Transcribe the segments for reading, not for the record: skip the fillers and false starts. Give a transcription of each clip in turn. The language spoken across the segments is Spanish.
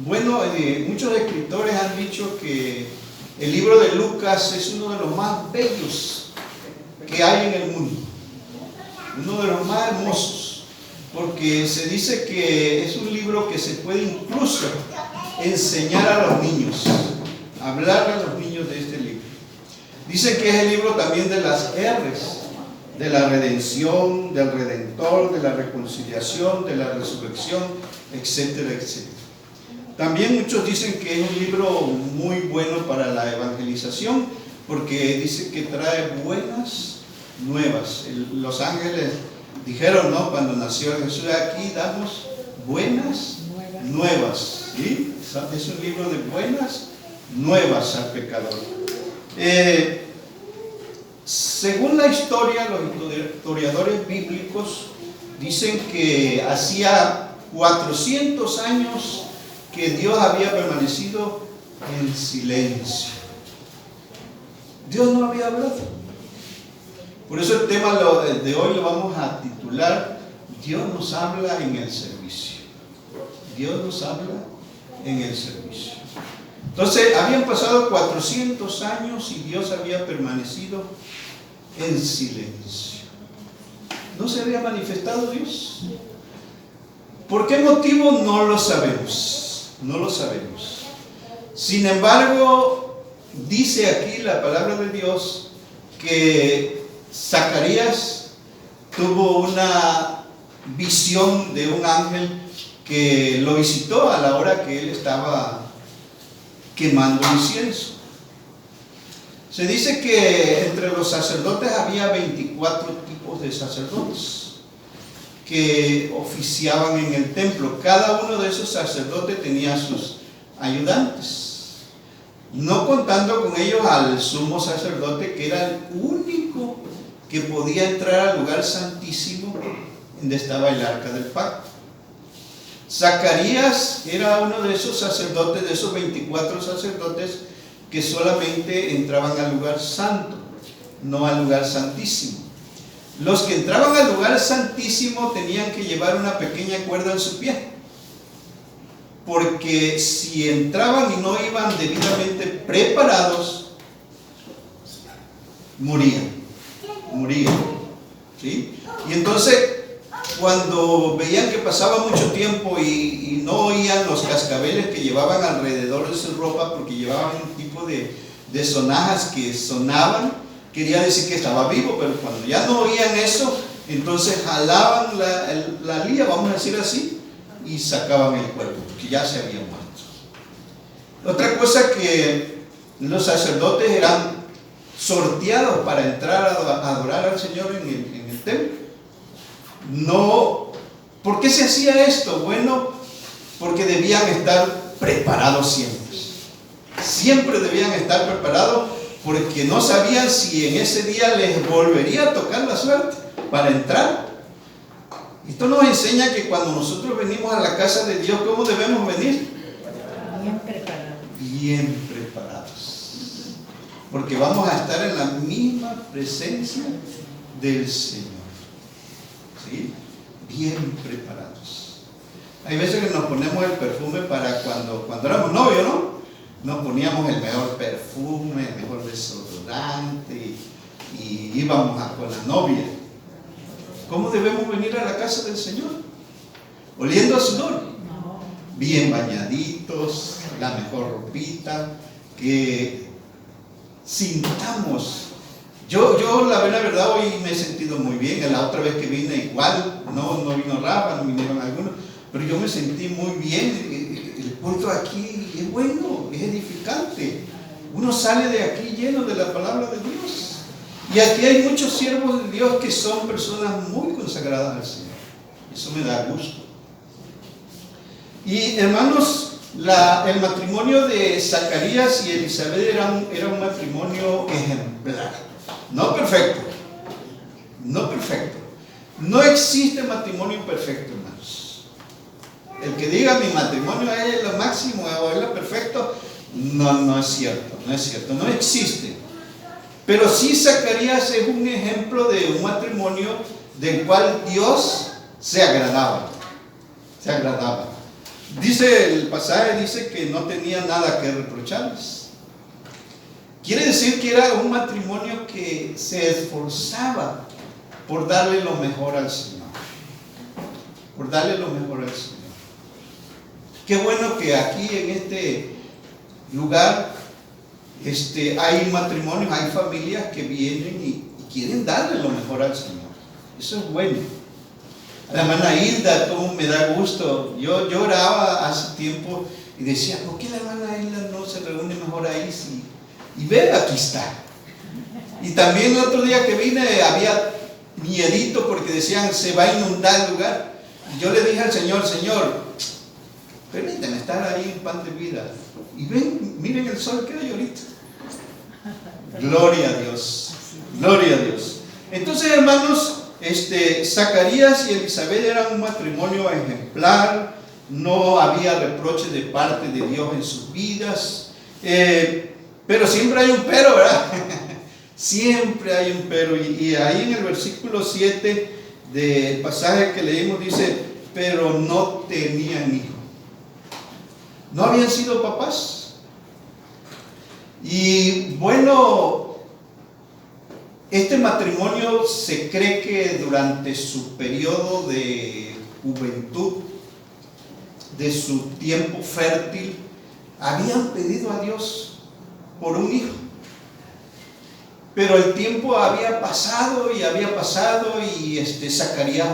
Bueno, muchos escritores han dicho que el libro de Lucas es uno de los más bellos que hay en el mundo, uno de los más hermosos, porque se dice que es un libro que se puede incluso enseñar a los niños, hablar a los niños de este libro. Dicen que es el libro también de las R's, de la redención, del Redentor, de la reconciliación, de la resurrección, etcétera, etcétera. También muchos dicen que es un libro muy bueno para la evangelización, porque dice que trae buenas nuevas. Los ángeles dijeron, ¿no?, cuando nació Jesús, aquí damos buenas nuevas, ¿sí? Es un libro de buenas nuevas al pecador. Según la historia, los historiadores bíblicos dicen que hacía 400 años que Dios había permanecido en silencio. Dios no había hablado. Por eso el tema de hoy lo vamos a titular: Dios nos habla en el servicio. Dios nos habla en el servicio. Entonces, habían pasado 400 años y Dios había permanecido en silencio. ¿No se había manifestado Dios? ¿Por qué motivo? No lo sabemos. No lo sabemos. Sin embargo, dice aquí la palabra de Dios que Zacarías tuvo una visión de un ángel que lo visitó a la hora que él estaba quemando incienso. Se dice que entre los sacerdotes había 24 tipos de sacerdotes que oficiaban en el templo. Cada uno de esos sacerdotes tenía sus ayudantes, no contando con ellos al sumo sacerdote, que era el único que podía entrar al lugar santísimo donde estaba el arca del pacto. Zacarías era uno de esos sacerdotes, de esos 24 sacerdotes, que solamente entraban al lugar santo, no al lugar santísimo. Los que entraban al lugar santísimo tenían que llevar una pequeña cuerda en su pie, porque si entraban y no iban debidamente preparados, morían, ¿sí? Y entonces, cuando veían que pasaba mucho tiempo y no oían los cascabeles que llevaban alrededor de su ropa, porque llevaban un tipo de sonajas que sonaban, quería decir que estaba vivo, pero cuando ya no oían eso, entonces jalaban la lía, vamos a decir así, y sacaban el cuerpo, porque ya se había muerto. Otra cosa, que los sacerdotes eran sorteados para entrar a adorar al Señor en el templo. No, ¿por qué se hacía esto? Bueno, porque debían estar preparados siempre. Siempre debían estar preparados, porque no sabían si en ese día les volvería a tocar la suerte para entrar. Esto nos enseña que cuando nosotros venimos a la casa de Dios, ¿cómo debemos venir? Bien preparados. Bien preparados. Porque vamos a estar en la misma presencia del Señor. ¿Sí? Bien preparados. Hay veces que nos ponemos el perfume para cuando éramos novios, ¿no? Nos poníamos el mejor perfume, el mejor desodorante y íbamos con la novia. ¿Cómo debemos venir a la casa del Señor? Oliendo a sudor, bien bañaditos, la mejor ropita, que sintamos. Yo la verdad hoy me he sentido muy bien. La otra vez que vine igual, no vino Rafa, no vinieron algunos, pero yo me sentí muy bien. El culto aquí es bueno, es edificante. Uno sale de aquí lleno de la palabra de Dios. Y aquí hay muchos siervos de Dios que son personas muy consagradas al Señor. Eso me da gusto. Y hermanos, el matrimonio de Zacarías y Elizabeth era un matrimonio ejemplar. No perfecto. No perfecto. No existe matrimonio imperfecto, hermanos. El que diga mi matrimonio es lo máximo o es lo perfecto, no es cierto, no existe. Pero sí, Zacarías es un ejemplo de un matrimonio del cual Dios se agradaba. Dice el pasaje, dice que no tenía nada que reprocharles. Quiere decir que era un matrimonio que se esforzaba por darle lo mejor al Señor. Por darle lo mejor al Señor. Qué bueno que aquí en este lugar hay matrimonios, hay familias que vienen y quieren darle lo mejor al Señor. Eso es bueno. La hermana Hilda, como me da gusto. Yo oraba hace tiempo y decía, ¿por qué la hermana Hilda no se reúne mejor ahí? Y ve, aquí está. Y también el otro día que vine había miedito porque decían, se va a inundar el lugar. Y yo le dije al Señor, Señor, permíteme estar ahí en Pan de Vida. Y ven, miren el sol que hay ahorita. Gloria a Dios. Gloria a Dios. Entonces, hermanos, Zacarías y Elizabeth eran un matrimonio ejemplar. No había reproche de parte de Dios en sus vidas. Pero siempre hay un pero, ¿verdad? Siempre hay un pero. Y ahí en el versículo 7 del pasaje que leímos dice, pero no tenían hijo. No habían sido papás. Y bueno, este matrimonio se cree que durante su periodo de juventud, de su tiempo fértil, habían pedido a Dios por un hijo. Pero el tiempo había pasado y Zacarías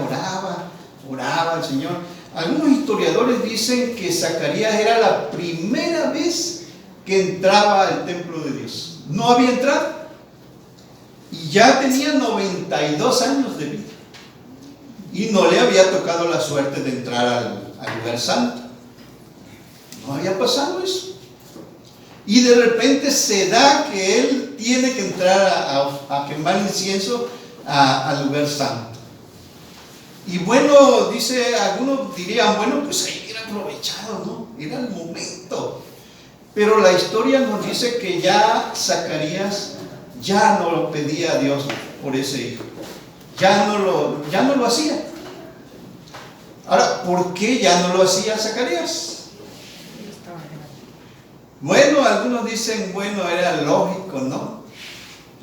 oraba al Señor. Algunos historiadores dicen que Zacarías era la primera vez que entraba al templo de Dios. No había entrado. Y ya tenía 92 años de vida. Y no le había tocado la suerte de entrar al lugar santo. No había pasado eso. Y de repente se da que él tiene que entrar a quemar incienso al lugar santo. Y bueno, dice, algunos dirían, bueno, pues ahí era aprovechado, ¿no? Era el momento. Pero la historia nos dice que ya Zacarías ya no lo pedía a Dios por ese hijo. Ya no lo hacía. Ahora, ¿por qué ya no lo hacía Zacarías? Bueno, algunos dicen, bueno, era lógico, ¿no?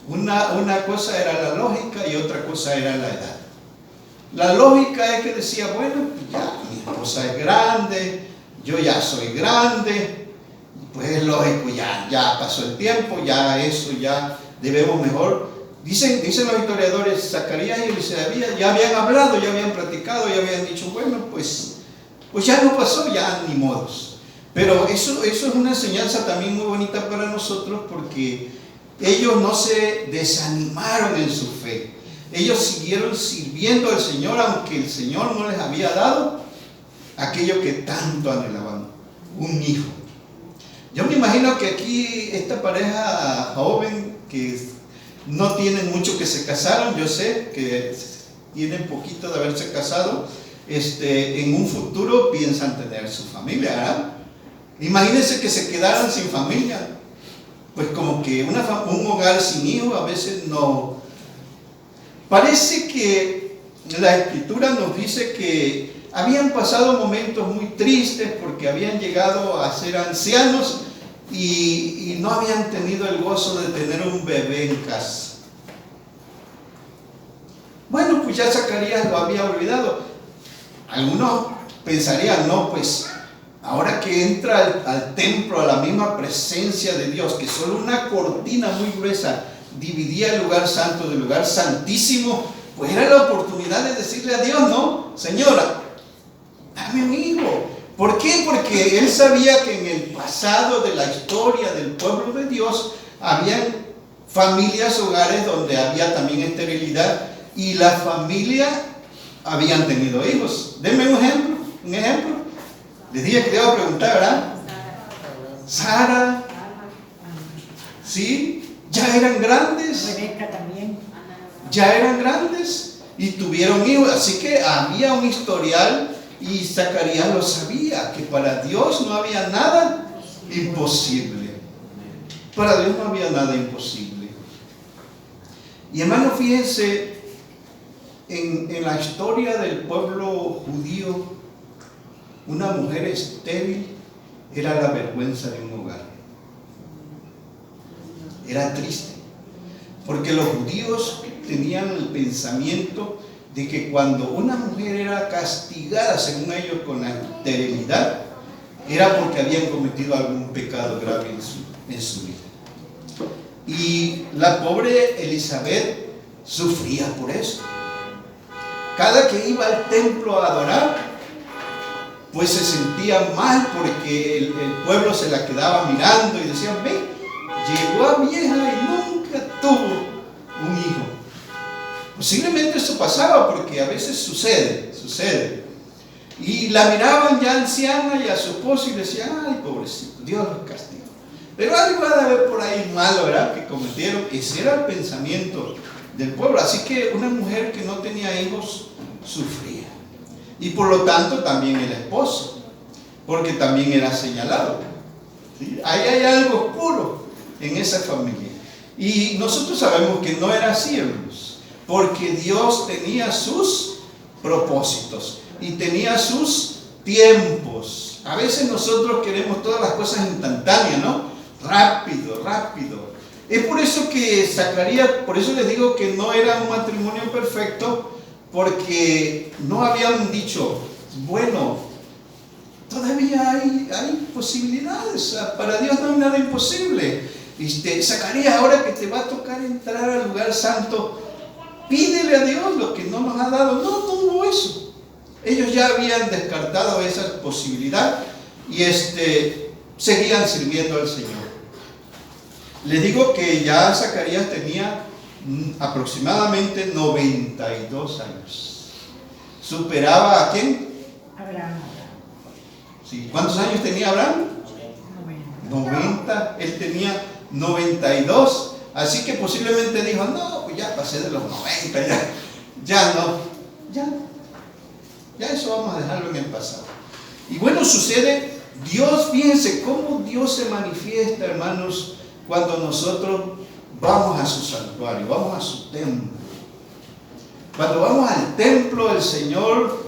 Una cosa era la lógica y otra cosa era la edad. La lógica es que decía, bueno, ya mi esposa es grande, yo ya soy grande, pues es lógico, ya pasó el tiempo, ya debemos mejor. Dicen los historiadores, Zacarías y Elizabeth ya habían hablado, ya habían platicado, ya habían dicho, bueno, pues ya no pasó, ya ni modos. Pero eso es una enseñanza también muy bonita para nosotros, porque ellos no se desanimaron en su fe. Ellos siguieron sirviendo al Señor, aunque el Señor no les había dado aquello que tanto anhelaban, un hijo. Yo me imagino que aquí esta pareja joven que no tienen mucho que se casaron, yo sé que tienen poquito de haberse casado, en un futuro piensan tener su familia, ¿verdad? Imagínense que se quedaran sin familia. Pues como que un hogar sin hijos a veces no. Parece que la Escritura nos dice que habían pasado momentos muy tristes porque habían llegado a ser ancianos y no habían tenido el gozo de tener un bebé en casa. Bueno, pues ya Zacarías lo había olvidado. Algunos pensarían, no, pues ahora que entra al templo, a la misma presencia de Dios, que solo una cortina muy gruesa dividía el lugar santo del lugar santísimo, pues era la oportunidad de decirle a Dios, no, Señora, dame un hijo. ¿Por qué? Porque él sabía que en el pasado de la historia del pueblo de Dios habían familias, hogares donde había también esterilidad y la familia habían tenido hijos. Denme un ejemplo. Les dije que le iba a preguntar, ¿verdad? Sara, ¿sí? Ya eran grandes. Rebeca también. Ya eran grandes y tuvieron hijos. Así que había un historial y Zacarías lo sabía, que para Dios no había nada imposible. Para Dios no había nada imposible. Y hermano, fíjense, en la historia del pueblo judío, una mujer estéril era la vergüenza de un hogar. Era triste, porque los judíos tenían el pensamiento de que cuando una mujer era castigada, según ellos, con la esterilidad, era porque habían cometido algún pecado grave en su vida. Y la pobre Elizabeth sufría por eso. Cada que iba al templo a adorar, pues se sentía mal porque el pueblo se la quedaba mirando y decían: ve, llegó a vieja y nunca tuvo un hijo. Posiblemente eso pasaba porque a veces sucede. Y la miraban ya anciana y a su esposo y decían: ay, pobrecito, Dios los castigó. Pero algo va a haber por ahí malo, ¿verdad?, que cometieron. Ese era el pensamiento del pueblo. Así que una mujer que no tenía hijos sufría. Y por lo tanto también el esposo, porque también era señalado. ¿Sí? Ahí hay algo oscuro en esa familia. Y nosotros sabemos que no era así, hermanos, porque Dios tenía sus propósitos y tenía sus tiempos. A veces nosotros queremos todas las cosas instantáneas, ¿no? Rápido. Es por eso que Zacarías, por eso les digo que no era un matrimonio perfecto, porque no habían dicho: bueno, todavía hay posibilidades, para Dios no hay nada imposible. Zacarías, ahora que te va a tocar entrar al lugar santo, pídele a Dios lo que no nos ha dado. No hubo eso. Ellos ya habían descartado esa posibilidad y seguían sirviendo al Señor. Les digo que ya Zacarías tenía aproximadamente 92 años. ¿Superaba a quién? Abraham. Sí. ¿Cuántos años tenía Abraham? 90. Él tenía 92. Así que posiblemente dijo: no, pues ya pasé de los 90, ya eso vamos a dejarlo en el pasado. Y bueno, sucede, Dios, fíjense cómo Dios se manifiesta, hermanos, cuando nosotros vamos a su santuario, vamos a su templo. Cuando vamos al templo, el Señor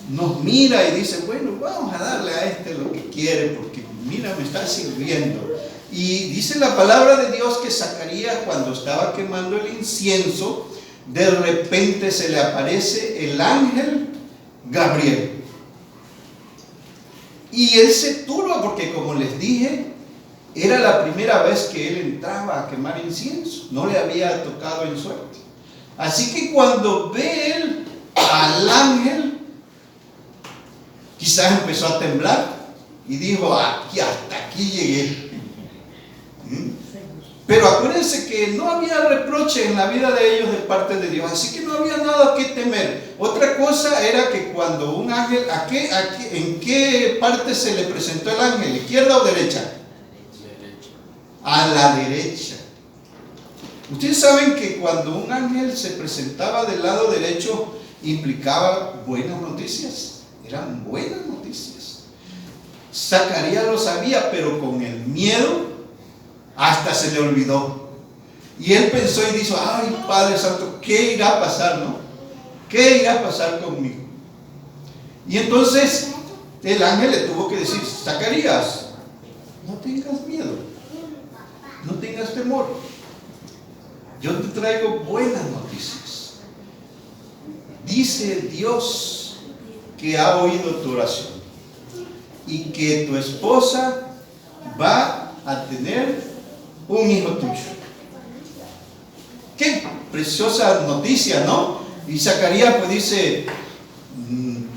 nos mira y dice: bueno, vamos a darle a lo que quiere, porque mira, me está sirviendo. Y dice la palabra de Dios que Zacarías, cuando estaba quemando el incienso, de repente se le aparece el ángel Gabriel. Y él se turba porque, como les dije, era la primera vez que él entraba a quemar incienso. No le había tocado en suerte. Así que cuando ve él al ángel, quizás empezó a temblar y dijo: hasta aquí llegué. Pero acuérdense que no había reproche en la vida de ellos de parte de Dios, así que no había nada que temer. Otra cosa era que cuando un ángel, ¿en qué parte se le presentó el ángel? ¿Izquierda o derecha? A la derecha. Ustedes saben que cuando un ángel se presentaba del lado derecho implicaba buenas noticias, eran buenas noticias. Zacarías lo sabía, pero con el miedo hasta se le olvidó. Y él pensó y dijo: ay, Padre Santo, ¿qué irá a pasar, no? ¿Qué irá a pasar conmigo? Y entonces el ángel le tuvo que decir: Zacarías, no tengas miedo, no tengas temor, yo te traigo buenas noticias. Dice Dios que ha oído tu oración y que tu esposa va a tener un hijo tuyo. Qué preciosa noticia, ¿no? Y Zacarías pues dice: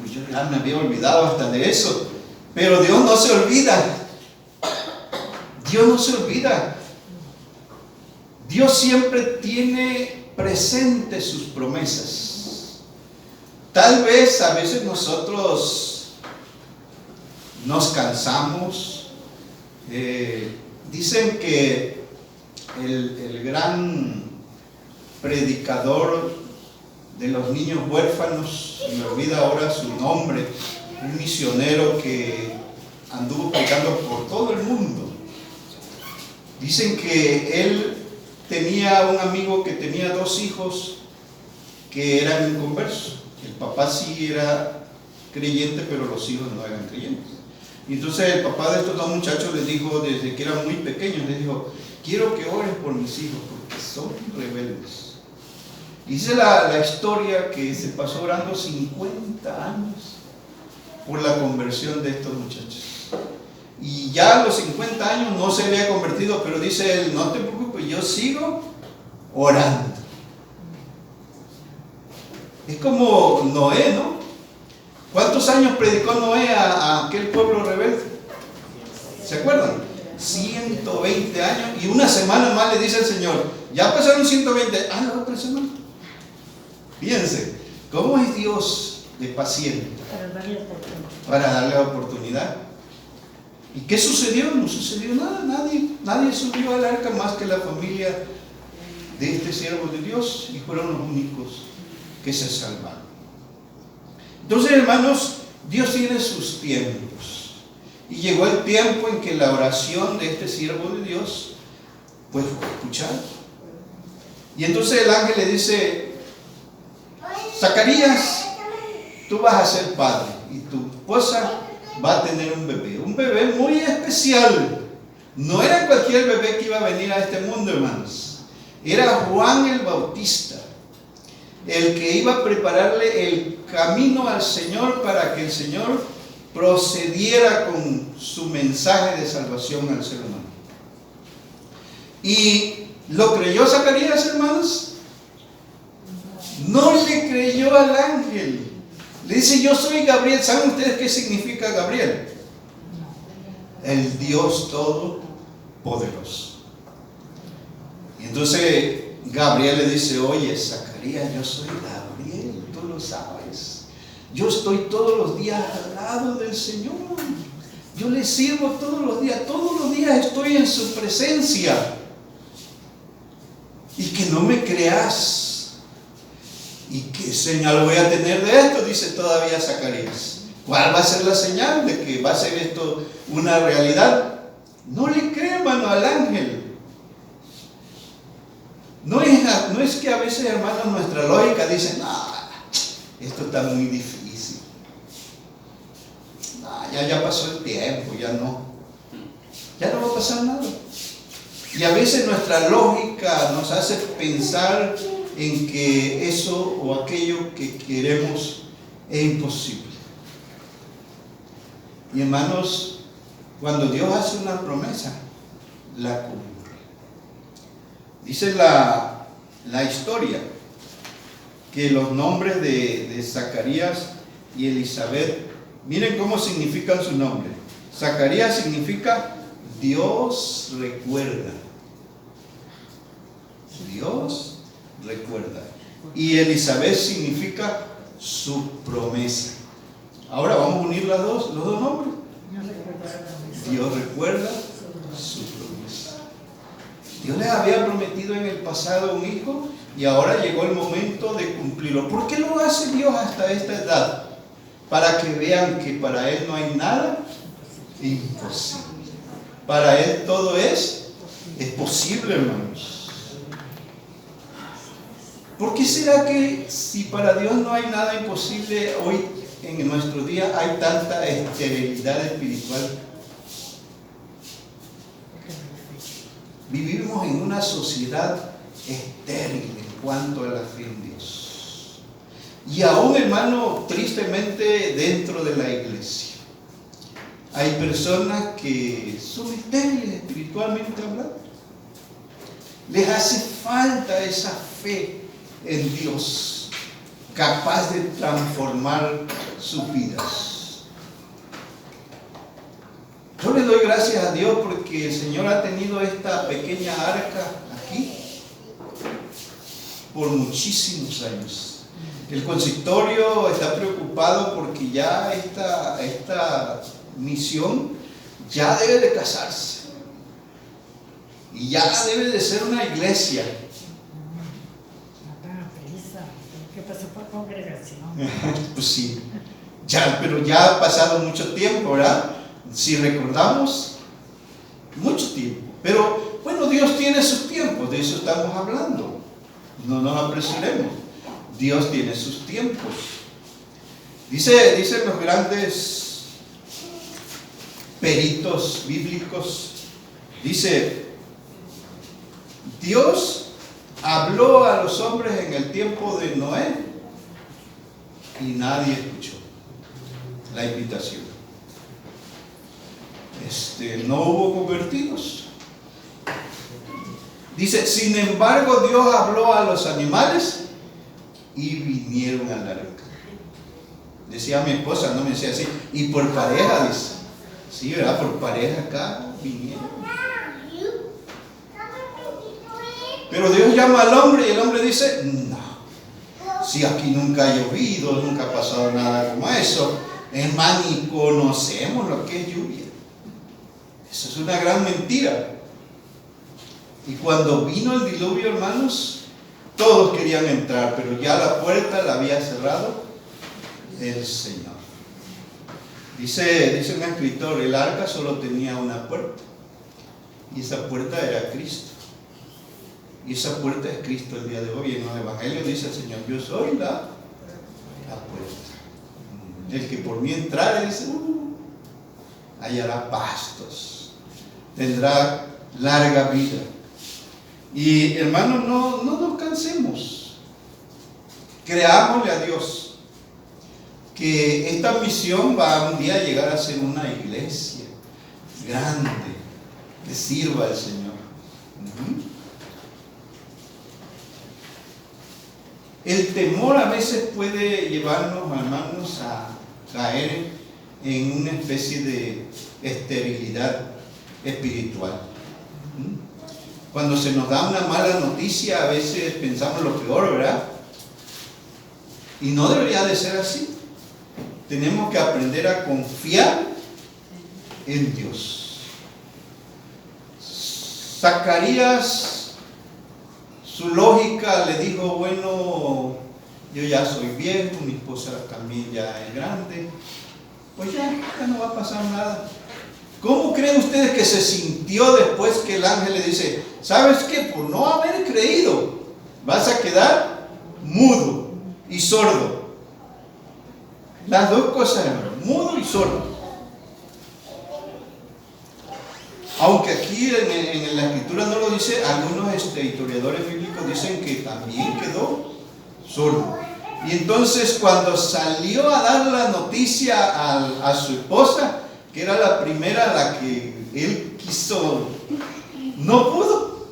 pues yo ya me había olvidado hasta de eso. Pero Dios no se olvida. Dios no se olvida. Dios siempre tiene presentes sus promesas. Tal vez a veces nosotros nos cansamos. Dicen que el gran predicador de los niños huérfanos, se me olvida ahora su nombre, un misionero que anduvo predicando por todo el mundo. Dicen que él tenía un amigo que tenía 2 hijos que eran inconversos. El papá sí era creyente, pero los hijos no eran creyentes. Y entonces el papá de estos dos muchachos les dijo, desde que eran muy pequeños, les dijo: quiero que ores por mis hijos porque son rebeldes. Dice la historia que se pasó orando 50 años por la conversión de estos muchachos. Y ya a los 50 años no se había convertido, pero dice él: no te preocupes, yo sigo orando. Es como Noé, ¿no? ¿Cuántos años predicó Noé a aquel pueblo rebelde? ¿Se acuerdan? 120 años, y una semana más le dice el Señor: ya pasaron 120, la otra semana. Fíjense, ¿cómo es Dios de paciente? Para darle oportunidad. ¿Y qué sucedió? No sucedió nada, nadie subió al arca más que la familia de este siervo de Dios, y fueron los únicos que se salvaron. Entonces, hermanos, Dios tiene sus tiempos, y llegó el tiempo en que la oración de este siervo de Dios pues fue escuchada. Y entonces el ángel le dice: Zacarías, tú vas a ser padre y tu esposa va a tener un bebé muy especial. No era cualquier bebé que iba a venir a este mundo, hermanos. Era Juan el Bautista, el que iba a prepararle el camino al Señor para que el Señor procediera con su mensaje de salvación al ser humano. ¿Y lo creyó Zacarías, hermanos? No le creyó al ángel. Le dice: yo soy Gabriel. ¿Saben ustedes qué significa Gabriel? El Dios Todopoderoso. Y entonces Gabriel le dice: oye, Zacarías, yo soy Gabriel, tú lo sabes. Yo estoy todos los días al lado del Señor. Yo le sirvo todos los días estoy en su presencia. Y que no me creas. ¿Y qué señal voy a tener de esto? Dice todavía Zacarías. ¿Cuál va a ser la señal de que va a ser esto una realidad? No le cree, hermano, al ángel. No es que a veces, hermanos, nuestra lógica dice: no, esto está muy difícil. No, ya pasó el tiempo, ya no va a pasar nada. Y a veces nuestra lógica nos hace pensar en que eso o aquello que queremos es imposible. Y hermanos, cuando Dios hace una promesa, la cumple. Dice la historia que los nombres de Zacarías y Elizabeth, miren cómo significan su nombre. Zacarías significa Dios recuerda. Dios recuerda. Y Elizabeth significa su promesa. Ahora vamos a unir los dos nombres. Dios recuerda su promesa. Dios les había prometido en el pasado un hijo, y ahora llegó el momento de cumplirlo. ¿Por qué lo hace Dios hasta esta edad? Para que vean que para Él no hay nada imposible. Para Él todo es posible, hermanos. ¿Por qué será que si para Dios no hay nada imposible, hoy en nuestro día hay tanta esterilidad espiritual? Vivimos en una sociedad estéril en cuanto a la fe en Dios. Y aún, hermano, tristemente dentro de la iglesia hay personas que son estériles espiritualmente hablando. Les hace falta esa fe en Dios, capaz de transformar sus vidas. Yo le doy gracias a Dios porque el Señor ha tenido esta pequeña arca aquí por muchísimos años. El consistorio está preocupado porque ya esta misión ya debe de casarse y ya debe de ser una iglesia. ¿Qué pasó por congregación? Pues sí, pero ya ha pasado mucho tiempo, ¿verdad? Si recordamos, mucho tiempo. Pero bueno, Dios tiene sus tiempos, de eso estamos hablando. No nos apresuremos. Dios tiene sus tiempos. Dicen los grandes peritos bíblicos, dice, Dios habló a los hombres en el tiempo de Noé y nadie escuchó la invitación. No hubo convertidos. Dice, sin embargo, Dios habló a los animales y vinieron al arca. Decía mi esposa, no me decía así, y por pareja, dice. Sí, ¿verdad? Por pareja acá vinieron. Pero Dios llama al hombre y el hombre dice, no, si aquí nunca ha llovido, nunca ha pasado nada como eso, es más, ni conocemos lo que es lluvia. Eso es una gran mentira. Y cuando vino el diluvio, hermanos, todos querían entrar, pero ya la puerta la había cerrado el Señor. Dice un escritor, el arca solo tenía una puerta, y esa puerta era Cristo. Y esa puerta es Cristo el día de hoy. En los evangelios dice el Señor, yo soy la puerta. El que por mí entrare, dice, hallará pastos, tendrá larga vida. Y hermanos, no nos cansemos. Creámosle a Dios que esta misión va un día a llegar a ser una iglesia grande que sirva al Señor. El temor a veces puede llevarnos, hermanos, a caer en una especie de esterilidad espiritual. Cuando se nos da una mala noticia, a veces pensamos lo peor, ¿verdad? Y no debería de ser así. Tenemos que aprender a confiar en Dios. Zacarías, su lógica le dijo, bueno, yo ya soy viejo, mi esposa también ya es grande, pues ya no va a pasar nada. ¿Cómo creen ustedes que se sintió después que el ángel le dice, ¿sabes qué? Por no haber creído, vas a quedar mudo y sordo? Las dos cosas, hermano, mudo y sordo. Aunque aquí en la escritura no lo dice, algunos historiadores bíblicos dicen que también quedó sordo. Y entonces cuando salió a dar la noticia a su esposa, que era la primera a la que él quiso, no pudo.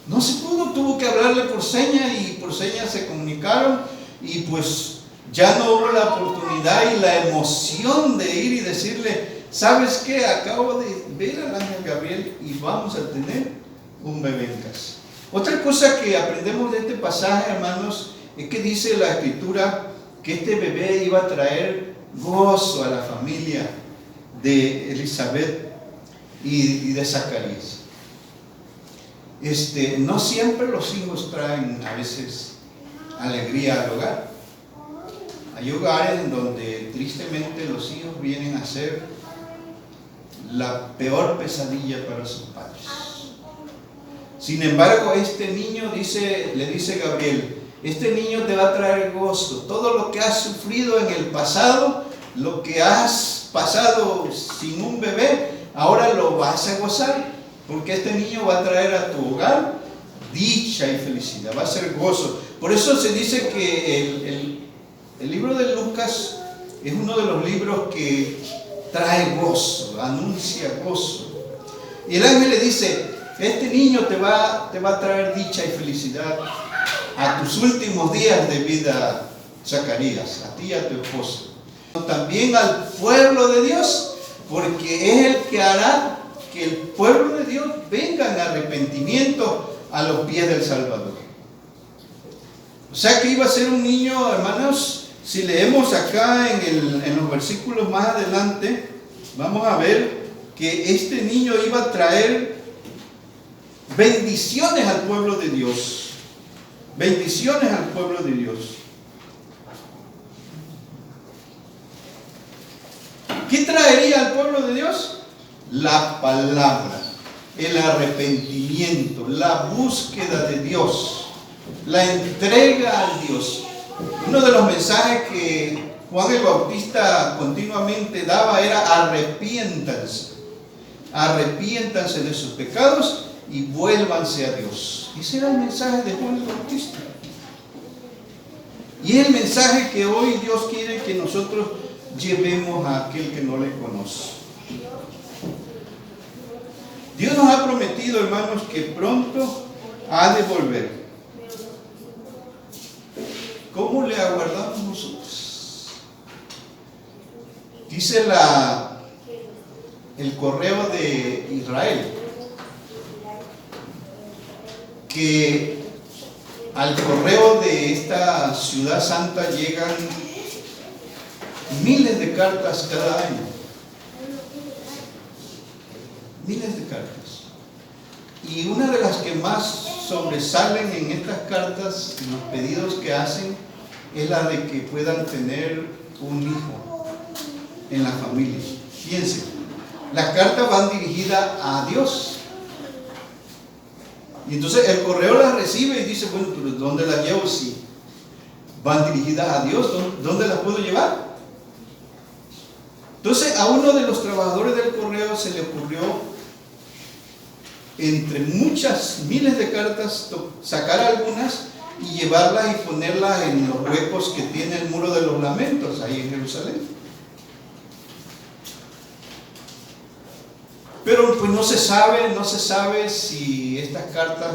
No se pudo, tuvo que hablarle por señas y por señas se comunicaron y pues ya no hubo la oportunidad y la emoción de ir y decirle, ¿sabes qué? Acabo de ver al ángel Gabriel y vamos a tener un bebé en casa. Otra cosa que aprendemos de este pasaje, hermanos, es que dice la escritura que este bebé iba a traer gozo a la familia de Elizabeth y de Zacarías. No siempre los hijos traen a veces alegría al hogar. Hay hogares en donde tristemente los hijos vienen a ser la peor pesadilla para sus padres. Sin embargo, este niño le dice Gabriel, este niño te va a traer gozo. Todo lo que has sufrido en el pasado, lo que has pasado sin un bebé, ahora lo vas a gozar, porque este niño va a traer a tu hogar dicha y felicidad, va a ser gozo. Por eso se dice que el libro de Lucas es uno de los libros que trae gozo, anuncia gozo. Y el ángel le dice, este niño te va a traer dicha y felicidad a tus últimos días de vida, Zacarías, a ti y a tu esposa. También al pueblo de Dios, porque es el que hará que el pueblo de Dios venga en arrepentimiento a los pies del Salvador. O sea que iba a ser un niño, hermanos. Si leemos acá en los versículos más adelante, vamos a ver que este niño iba a traer bendiciones al pueblo de Dios. Bendiciones al pueblo de Dios. ¿Qué traería al pueblo de Dios? La palabra, el arrepentimiento, la búsqueda de Dios, la entrega a Dios. Uno de los mensajes que Juan el Bautista continuamente daba era: arrepiéntanse, arrepiéntanse de sus pecados y vuélvanse a Dios. Ese era el mensaje de Juan el Bautista. Y es el mensaje que hoy Dios quiere que nosotros llevemos a aquel que no le conoce. Dios nos ha prometido, hermanos, que pronto ha de volver. ¿Cómo le aguardamos nosotros? Dice el correo de Israel que al correo de esta ciudad santa llegan miles de cartas cada año. Miles de cartas. Y una de las que más sobresalen en estas cartas, en los pedidos que hacen, es la de que puedan tener un hijo en la familia. Fíjense, las cartas van dirigidas a Dios. Y entonces el correo las recibe y dice: bueno, pero ¿dónde las llevo? Si van dirigidas a Dios, ¿dónde las puedo llevar? Entonces a uno de los trabajadores del correo se le ocurrió, entre muchas miles de cartas, sacar algunas y llevarlas y ponerlas en los huecos que tiene el muro de los lamentos ahí en Jerusalén. Pero pues no se sabe si estas cartas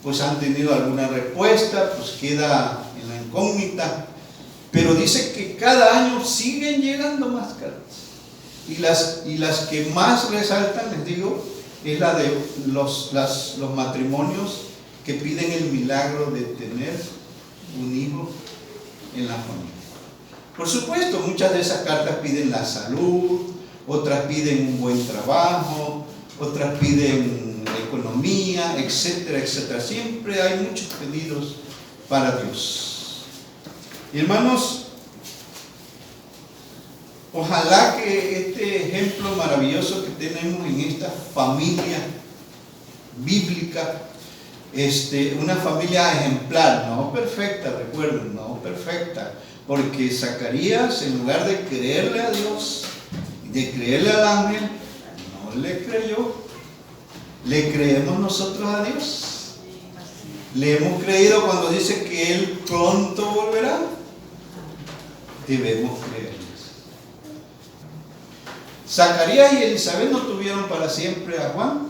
pues han tenido alguna respuesta, pues queda en la incógnita. Pero dice que cada año siguen llegando más cartas. Y las que más resaltan, les digo, es la de los matrimonios que piden el milagro de tener un hijo en la familia. Por supuesto, muchas de esas cartas piden la salud, otras piden un buen trabajo, otras piden economía, etcétera, etcétera. Siempre hay muchos pedidos para Dios. Y hermanos, ojalá que este ejemplo maravilloso que tenemos en esta familia bíblica, una familia ejemplar, no perfecta, recuerden, no perfecta, porque Zacarías, en lugar de creerle a Dios, de creerle al ángel, no le creyó. ¿Le creemos nosotros a Dios? ¿Le hemos creído cuando dice que Él pronto volverá? Debemos creerles. Zacarías y Elizabeth no tuvieron para siempre a Juan,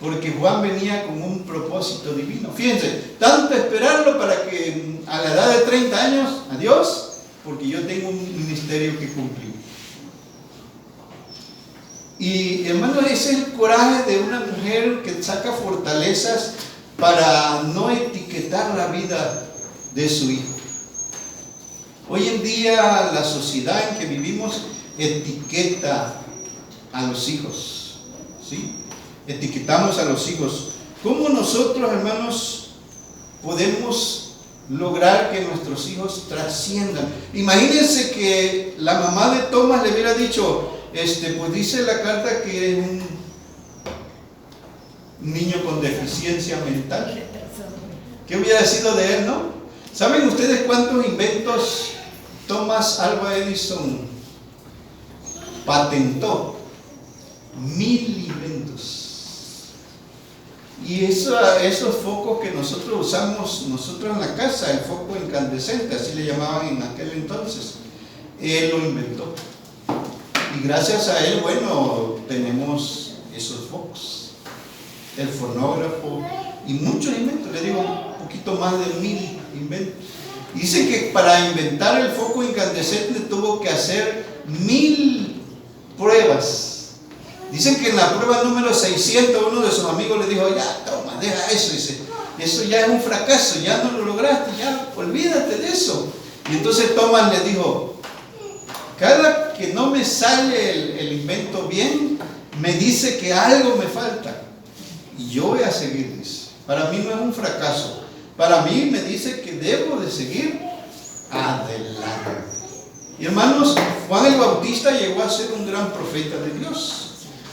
porque Juan venía con un propósito divino. Fíjense, tanto esperarlo para que a la edad de 30 años, adiós, porque yo tengo un ministerio que cumplir. Y hermano, ese es el coraje de una mujer que saca fortalezas para no etiquetar la vida de su hijo. Hoy en día la sociedad en que vivimos etiqueta a los hijos, ¿sí? Etiquetamos a los hijos. ¿Cómo nosotros, hermanos, podemos lograr que nuestros hijos trasciendan? Imagínense que la mamá de Tomás le hubiera dicho, pues dice la carta que es un niño con deficiencia mental. ¿Qué hubiera sido de él, no? ¿Saben ustedes cuántos inventos Thomas Alva Edison patentó? 1000 inventos. Y esos focos que nosotros usamos, nosotros en la casa, el foco incandescente, así le llamaban en aquel entonces, él lo inventó. Y gracias a él, bueno, tenemos esos focos, el fonógrafo y muchos inventos, le digo, un poquito más de 1000 inventos. Y dice que para inventar el foco incandescente tuvo que hacer 1000 pruebas. Dicen que en la prueba número 600 uno de sus amigos le dijo, ya, toma, deja eso. Dice, eso ya es un fracaso, ya no lo lograste, ya olvídate de eso. Y entonces Thomas le dijo, cada que no me sale el invento bien, me dice que algo me falta. Y yo voy a seguir, dice. Para mí no es un fracaso. Para mí me dice que debo de seguir adelante. Y hermanos, Juan el Bautista llegó a ser un gran profeta de Dios.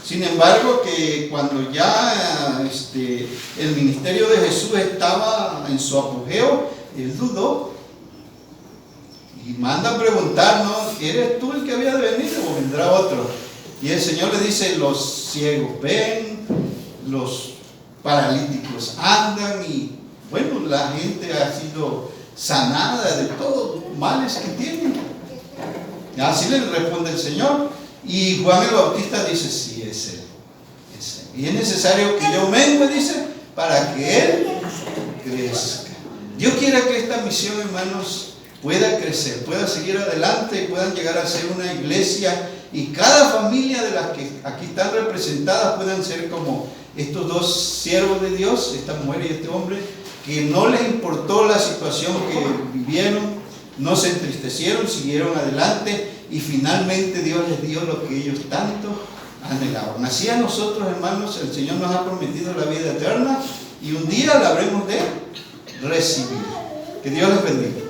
Sin embargo, que cuando ya el ministerio de Jesús estaba en su apogeo, él dudó. Y manda a preguntar, ¿no? ¿Eres tú el que había de venir o vendrá otro? Y el Señor le dice, los ciegos ven, los paralíticos andan, y bueno, la gente ha sido sanada de todos los males que tienen. Así le responde el Señor. Y Juan el Bautista dice, sí, es él. Y es necesario que yo mengue, dice, para que él crezca. Dios quiere que esta misión, hermanos, pueda crecer, pueda seguir adelante y puedan llegar a ser una iglesia, y cada familia de las que aquí están representadas puedan ser como estos dos siervos de Dios, esta mujer y este hombre, que no les importó la situación que vivieron, no se entristecieron, siguieron adelante, y finalmente Dios les dio lo que ellos tanto anhelaban. Así a nosotros, hermanos, el Señor nos ha prometido la vida eterna, y un día la habremos de recibir. Que Dios les bendiga.